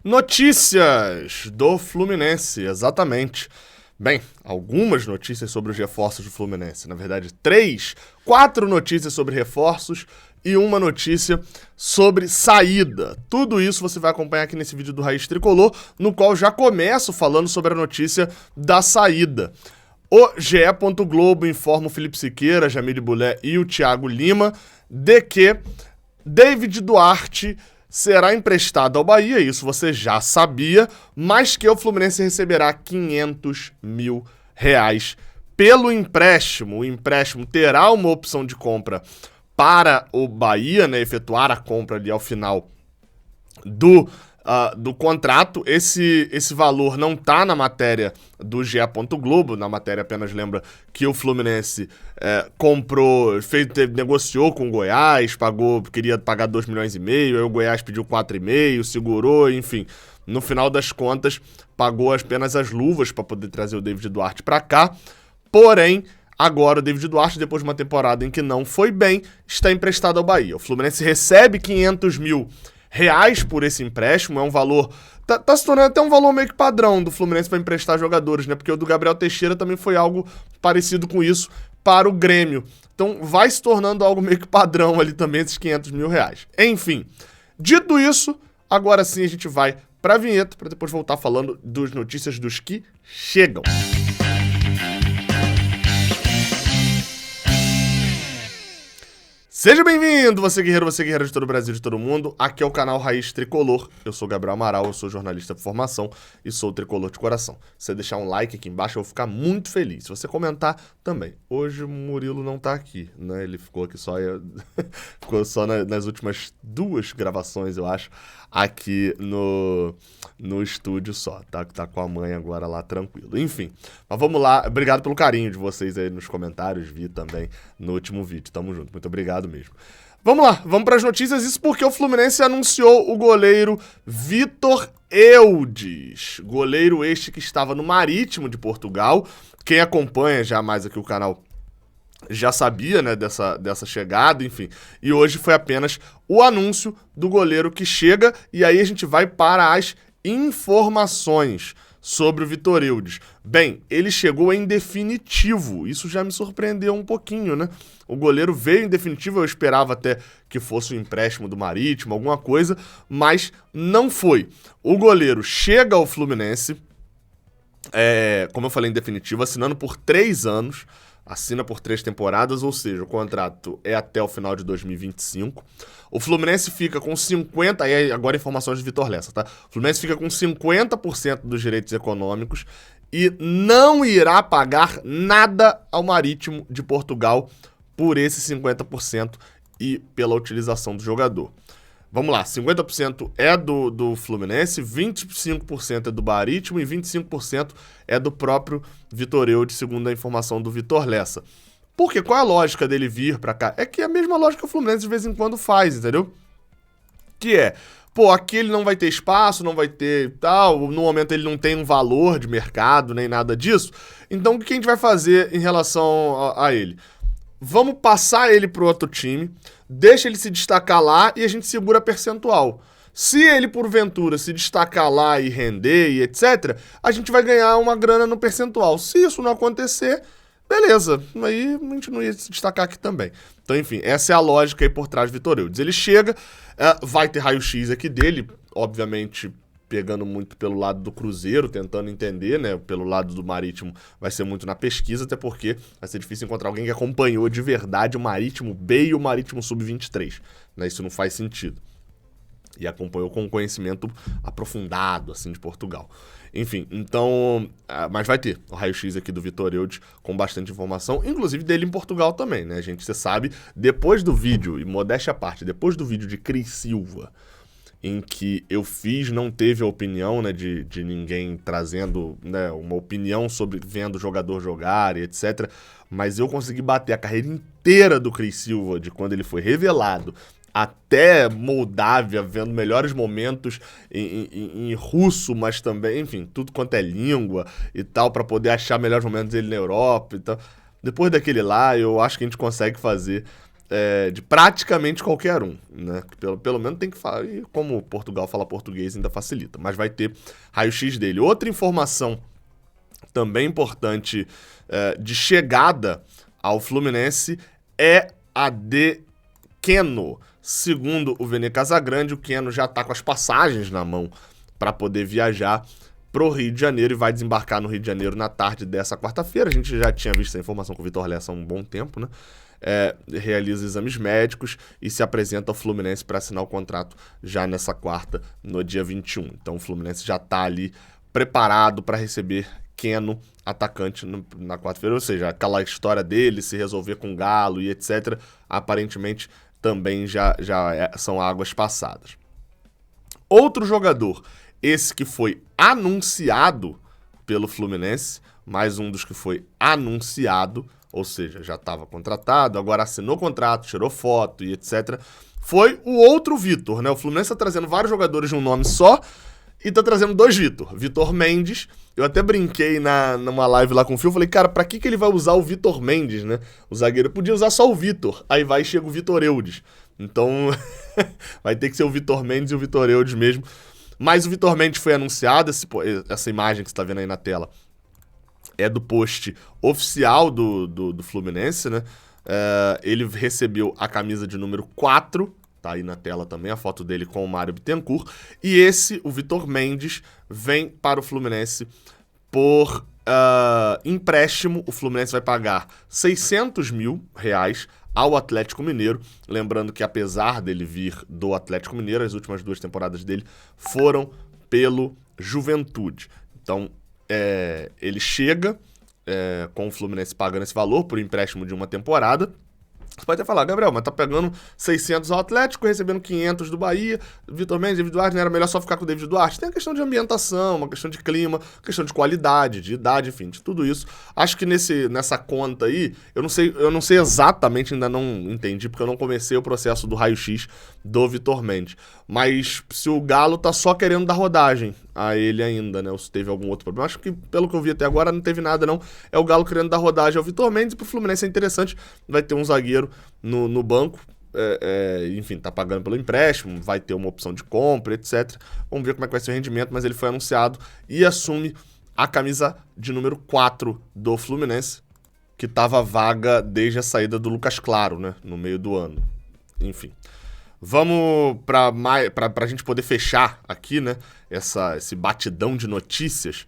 Notícias do Fluminense, exatamente. Bem, algumas notícias sobre os reforços do Fluminense. Na verdade, 4 notícias sobre reforços e uma notícia sobre saída. Tudo isso você vai acompanhar aqui nesse vídeo do Raiz Tricolor, no qual já começo falando sobre a notícia da saída. O GE. Globo informa o Felipe Siqueira, Jamile Bulé e o Thiago Lima de que David Duarte será emprestado ao Bahia, isso você já sabia, mas que o Fluminense receberá R$500 mil pelo empréstimo. O empréstimo terá uma opção de compra para o Bahia, né, efetuar a compra ali ao final do contrato. Esse valor não está na matéria do GE. Globo, na matéria apenas lembra que o Fluminense negociou com o Goiás, queria pagar 2,5 milhões, aí o Goiás pediu 4,5, segurou, enfim. No final das contas, pagou apenas as luvas para poder trazer o David Duarte para cá, porém, agora o David Duarte, depois de uma temporada em que não foi bem, está emprestado ao Bahia. O Fluminense recebe R$500 mil por esse empréstimo, é um valor... Tá se tornando até um valor meio que padrão do Fluminense para emprestar jogadores, né? Porque o do Gabriel Teixeira também foi algo parecido com isso para o Grêmio. Então vai se tornando algo meio que padrão ali também, esses R$500 mil. Enfim, dito isso, agora sim a gente vai para a vinheta, para depois voltar falando das notícias dos que chegam. Seja bem-vindo, você guerreira de todo o Brasil, de todo o mundo. Aqui é o canal Raiz Tricolor. Eu sou Gabriel Amaral, eu sou jornalista por formação e sou tricolor de coração. Se você deixar um like aqui embaixo, eu vou ficar muito feliz. Se você comentar, também. Hoje o Murilo não tá aqui, né? Ele ficou aqui ficou só nas últimas 2 gravações, eu acho, aqui no estúdio só. Tá com a mãe agora lá, tranquilo. Enfim, mas vamos lá. Obrigado pelo carinho de vocês aí nos comentários, vi também no último vídeo. Tamo junto, muito obrigado mesmo. Vamos lá, vamos para as notícias. Isso porque o Fluminense anunciou o goleiro Vitor Eudes. Goleiro este que estava no Marítimo de Portugal. Quem acompanha já mais aqui o canal já sabia, né, dessa chegada, enfim. E hoje foi apenas o anúncio do goleiro que chega. E aí a gente vai para as informações sobre o Vitor Eudes. Bem, ele chegou em definitivo. Isso já me surpreendeu um pouquinho, né? O goleiro veio em definitivo, eu esperava até que fosse um empréstimo do Marítimo, alguma coisa, mas não foi. O goleiro chega ao Fluminense, como eu falei, em definitivo, assinando por 3 anos, assina por 3 temporadas, ou seja, o contrato é até o final de 2025. O Fluminense fica com 50%, aí agora informações de Vitor Lessa, tá? O Fluminense fica com 50% dos direitos econômicos e não irá pagar nada ao Marítimo de Portugal por esse 50% e pela utilização do jogador. Vamos lá, 50% é do Fluminense, 25% é do Marítimo e 25% é do próprio Vitor Eudes, segundo a informação do Vitor Lessa. Por quê? Qual é a lógica dele vir pra cá? É que é a mesma lógica que o Fluminense de vez em quando faz, entendeu? Que é, aqui ele não vai ter espaço, não vai ter tal, no momento ele não tem um valor de mercado, nem nada disso. Então o que a gente vai fazer em relação a ele? Vamos passar ele pro outro time, deixa ele se destacar lá e a gente segura percentual. Se ele, porventura, se destacar lá e render e etc., a gente vai ganhar uma grana no percentual. Se isso não acontecer, beleza, aí a gente não ia se destacar aqui também. Então, enfim, essa é a lógica aí por trás do Vitor Eudes. Ele chega, vai ter raio-x aqui dele, obviamente pegando muito pelo lado do Cruzeiro, tentando entender, né, pelo lado do Marítimo vai ser muito na pesquisa, até porque vai ser difícil encontrar alguém que acompanhou de verdade o Marítimo B e o Marítimo Sub-23, né, isso não faz sentido. E acompanhou com conhecimento aprofundado, assim, de Portugal. Enfim, então... mas vai ter o raio-x aqui do Vitor Eudes com bastante informação, inclusive dele em Portugal também, né, gente? Você sabe, depois do vídeo, e modéstia à parte, depois do vídeo de Cris Silva, em que eu fiz, não teve a opinião, né, de ninguém trazendo, né, uma opinião sobre vendo o jogador jogar e etc. Mas eu consegui bater a carreira inteira do Cris Silva, de quando ele foi revelado, até Moldávia, vendo melhores momentos em russo, mas também, enfim, tudo quanto é língua e tal, para poder achar melhores momentos dele na Europa e tal. Depois daquele lá, eu acho que a gente consegue fazer de praticamente qualquer um, né? Pelo menos tem que falar, e como Portugal fala português ainda facilita, mas vai ter raio-x dele. Outra informação também importante de chegada ao Fluminense é a de Keno. Segundo o Vene Casagrande, o Keno já está com as passagens na mão para poder viajar pro Rio de Janeiro e vai desembarcar no Rio de Janeiro na tarde dessa quarta-feira. A gente já tinha visto essa informação com o Vitor Lessa há um bom tempo, né? Realiza exames médicos e se apresenta ao Fluminense para assinar o contrato já nessa quarta, no dia 21. Então o Fluminense já está ali preparado para receber Keno, atacante, na quarta-feira. Ou seja, aquela história dele se resolver com o Galo e etc., aparentemente também já são águas passadas. Outro jogador, esse que foi anunciado pelo Fluminense, mais um dos que foi anunciado, ou seja, já estava contratado, agora assinou contrato, tirou foto e etc., foi o outro Vitor, né? O Fluminense está trazendo vários jogadores de um nome só e tá trazendo dois Vitor. Vitor Mendes, eu até brinquei numa live lá com o Fio, falei, cara, pra que ele vai usar o Vitor Mendes, né? O zagueiro podia usar só o Vitor, aí vai e chega o Vitor Eudes. Então, vai ter que ser o Vitor Mendes e o Vitor Eudes mesmo. Mas o Vitor Mendes foi anunciado, essa imagem que você tá vendo aí na tela é do post oficial do Fluminense, né? Ele recebeu a camisa de número 4, tá aí na tela também a foto dele com o Mário Bittencourt. E esse, o Vitor Mendes, vem para o Fluminense por empréstimo. O Fluminense vai pagar R$600 mil ao Atlético Mineiro. Lembrando que apesar dele vir do Atlético Mineiro, as últimas 2 temporadas dele foram pelo Juventude. Então, ele chega com o Fluminense pagando esse valor por empréstimo de uma temporada. Você pode até falar, Gabriel, mas tá pegando 600 ao Atlético, recebendo 500 do Bahia, Vitor Mendes, David Duarte, não era melhor só ficar com o David Duarte? Tem a questão de ambientação, uma questão de clima, uma questão de qualidade, de idade, enfim, de tudo isso. Acho que nessa conta aí, eu não sei exatamente, ainda não entendi, porque eu não comecei o processo do raio-x do Vitor Mendes. Mas se o Galo tá só querendo dar rodagem a ele ainda, né? Ou se teve algum outro problema. Acho que, pelo que eu vi até agora, não teve nada, não. É o Galo querendo dar rodagem ao Vitor Mendes, e pro Fluminense é interessante, vai ter um zagueiro no banco, enfim, tá pagando pelo empréstimo, vai ter uma opção de compra, etc. Vamos ver como é que vai ser o rendimento, mas ele foi anunciado e assume a camisa de número 4 do Fluminense, que estava vaga desde a saída do Lucas Claro, né? No meio do ano. Enfim. Vamos pra a gente poder fechar aqui, né? Esse batidão de notícias.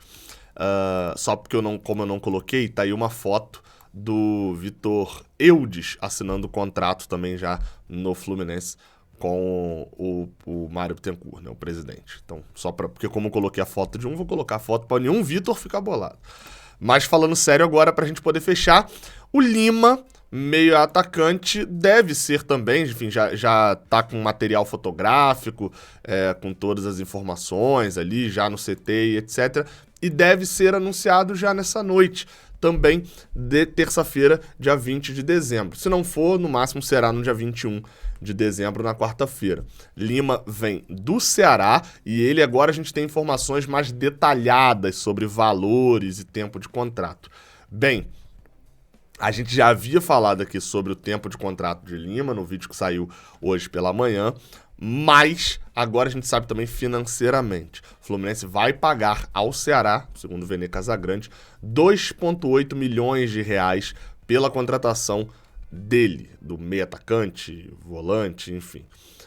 Só porque como eu não coloquei, tá aí uma foto do Vitor Eudes assinando o contrato também já no Fluminense com o Mário Bittencourt, né, o presidente. Então, porque como eu coloquei a foto de um, vou colocar a foto para nenhum Vitor ficar bolado. Mas falando sério agora, pra gente poder fechar, o Lima, meio atacante, deve ser também, enfim, já tá com material fotográfico, com todas as informações ali, já no CT e etc. E deve ser anunciado já nessa noite, também de terça-feira, dia 20 de dezembro. Se não for, no máximo será no dia 21 de dezembro, na quarta-feira. Lima vem do Ceará e ele agora a gente tem informações mais detalhadas sobre valores e tempo de contrato. Bem, a gente já havia falado aqui sobre o tempo de contrato de Lima no vídeo que saiu hoje pela manhã, mas agora a gente sabe também financeiramente. O Fluminense vai pagar ao Ceará, segundo o Vene Casagrande, 2,8 milhões de reais pela contratação dele, do meio atacante, volante, enfim.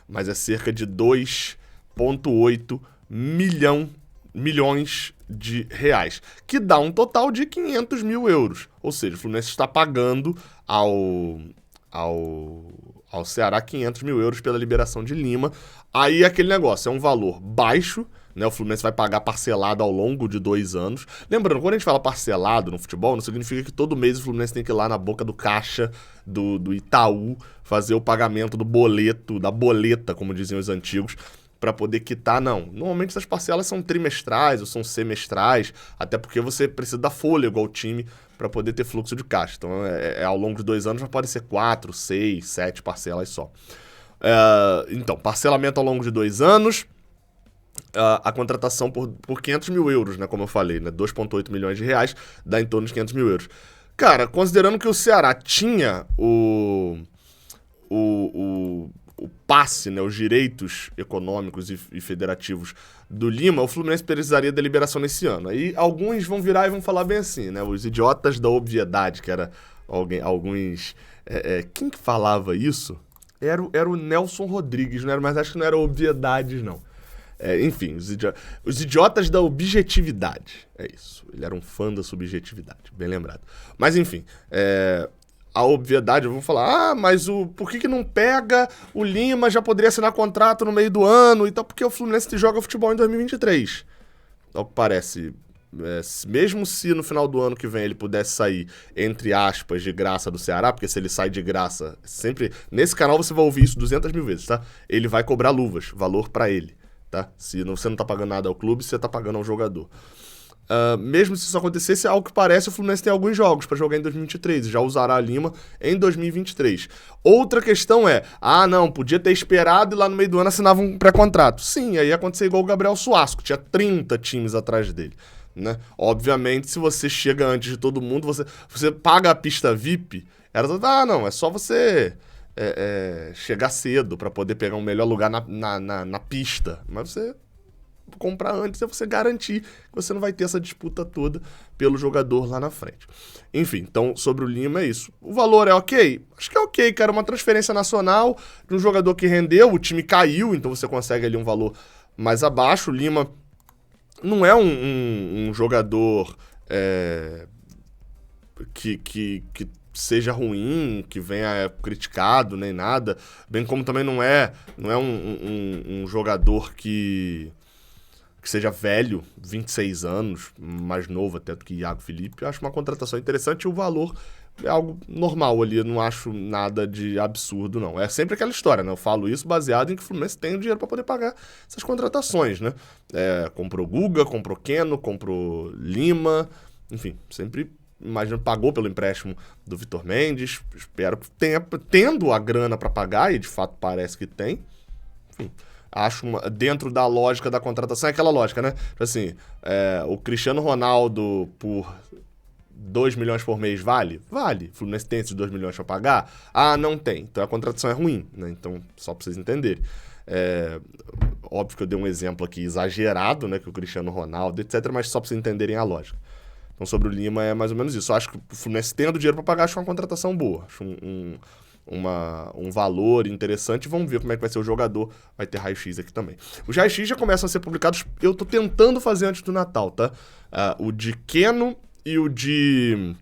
Mas é cerca de 2,8 milhões de reais, que dá um total de 500 mil euros. Ou seja, o Fluminense está pagando ao Ceará 500 mil euros pela liberação de Lima. Aí aquele negócio, é um valor baixo, né? O Fluminense vai pagar parcelado ao longo de 2 anos. Lembrando, quando a gente fala parcelado no futebol, não significa que todo mês o Fluminense tem que ir lá na boca do caixa do Itaú fazer o pagamento do boleto, da boleta, como diziam os antigos, para poder quitar, não. Normalmente essas parcelas são trimestrais ou são semestrais, até porque você precisa dar fôlego ao time para poder ter fluxo de caixa. Então, ao longo de 2 anos, já pode ser 4, 6, 7 parcelas só. Então, parcelamento ao longo de 2 anos, a contratação por 500 mil euros, né, como eu falei, né, 2,8 milhões de reais, dá em torno de 500 mil euros. Cara, considerando que o Ceará tinha o o passe, né, os direitos econômicos e federativos do Lima, o Fluminense precisaria da liberação nesse ano. Aí alguns vão virar e vão falar bem assim, né? Os idiotas da obviedade, que era alguns... quem que falava isso? Era o Nelson Rodrigues, não era, mas acho que não era obviedades, não. Enfim, os idiotas da objetividade. É isso. Ele era um fã da subjetividade, bem lembrado. Mas enfim, a obviedade, eu vou falar, mas por que não pega o Lima, já poderia assinar contrato no meio do ano e tal, porque o Fluminense joga futebol em 2023. Ao que parece, mesmo se no final do ano que vem ele pudesse sair, entre aspas, de graça do Ceará, porque se ele sai de graça, sempre... Nesse canal você vai ouvir isso 200 mil vezes, tá? Ele vai cobrar luvas, valor pra ele, tá? Se você não tá pagando nada ao clube, você tá pagando ao jogador. Mesmo se isso acontecesse, ao que parece, o Fluminense tem alguns jogos para jogar em 2023, já usará a Lima em 2023. Outra questão não, podia ter esperado e lá no meio do ano assinava um pré-contrato. Sim, aí ia acontecer igual o Gabriel Suasco, tinha 30 times atrás dele, né? Obviamente, se você chega antes de todo mundo, você paga a pista VIP, não, é só você chegar cedo para poder pegar um melhor lugar na pista, mas você... comprar antes é você garantir que você não vai ter essa disputa toda pelo jogador lá na frente. Enfim, então sobre o Lima é isso. O valor é ok? Acho que é ok, cara. Uma transferência nacional de um jogador que rendeu, o time caiu, então você consegue ali um valor mais abaixo. O Lima não é um jogador que seja ruim, que venha criticado, nem nada. Bem como também não é um jogador que seja velho, 26 anos, mais novo até do que Iago Felipe. Eu acho uma contratação interessante e o valor é algo normal ali, eu não acho nada de absurdo, não. É sempre aquela história, né? Eu falo isso baseado em que o Fluminense tem o dinheiro para poder pagar essas contratações, né? Comprou Guga, comprou Keno, comprou Lima, enfim, sempre... Imagino, pagou pelo empréstimo do Vitor Mendes, espero que tenha, tendo a grana para pagar, e de fato parece que tem. Enfim, acho dentro da lógica da contratação, é aquela lógica, né? Assim, o Cristiano Ronaldo por 2 milhões por mês vale? Vale. O Fluminense tem esses 2 milhões para pagar? Não tem. Então a contratação é ruim, né? Então, só para vocês entenderem. Óbvio que eu dei um exemplo aqui exagerado, né? Que o Cristiano Ronaldo, etc., mas só para vocês entenderem a lógica. Então, sobre o Lima é mais ou menos isso. Eu acho que o Fluminense tendo dinheiro para pagar, acho uma contratação boa. Acho um valor interessante. Vamos ver como é que vai ser o jogador. Vai ter raio-x aqui também. Os raio-x já começam a ser publicados. Eu tô tentando fazer antes do Natal, tá? O de Keno e o de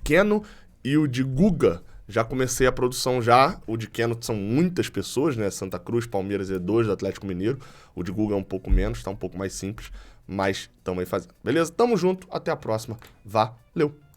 Keno e o de Guga. Já comecei a produção já. O de Keno são muitas pessoas, né? Santa Cruz, Palmeiras e 2 do Atlético Mineiro. O de Guga é um pouco menos, tá um pouco mais simples. Mas estamos aí fazendo. Beleza? Tamo junto. Até a próxima. Valeu!